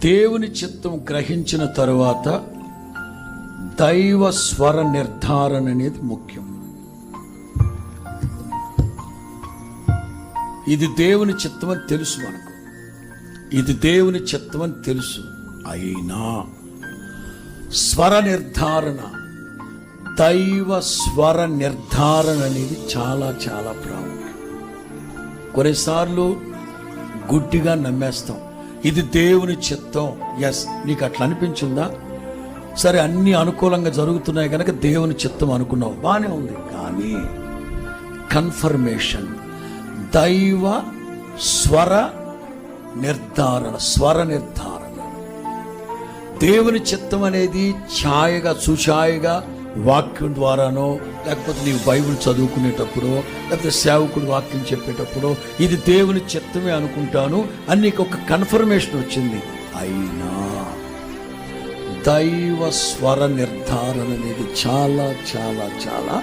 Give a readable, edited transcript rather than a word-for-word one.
దేవుని చిత్తం గ్రహించిన తరువాత దైవ స్వర నిర్ధారణ అనేది ముఖ్యం. ఇది దేవుని చిత్తం అని తెలుసు మనకు, ఇది దేవుని చిత్తం అని తెలుసు. అయినా స్వర నిర్ధారణ, దైవ స్వర నిర్ధారణ అనేది చాలా చాలా ప్రాముఖ్యం. కొన్నిసార్లు గుడ్డిగా నమ్మేస్తాం, ఇది దేవుని చిత్తం. ఎస్, నీకు అట్లా అనిపించిందా? సరే, అన్ని అనుకూలంగా జరుగుతున్నాయి కనుక దేవుని చిత్తం అనుకున్నావు, బాగానే ఉంది. కానీ కన్ఫర్మేషన్, దైవ స్వర నిర్ధారణ, దేవుని చిత్తం అనేది ఛాయగా సుఛాయగా వాక్యం ద్వారానో, లేకపోతే నీవు బైబిల్ చదువుకునేటప్పుడు, లేకపోతే సేవకుడు వాక్యం చెప్పేటప్పుడు ఇది దేవుని చిత్తమే అనుకుంటాను అని నీకు ఒక కన్ఫర్మేషన్ వచ్చింది. అయినా దైవ స్వర నిర్ధారణ అనేది చాలా చాలా చాలా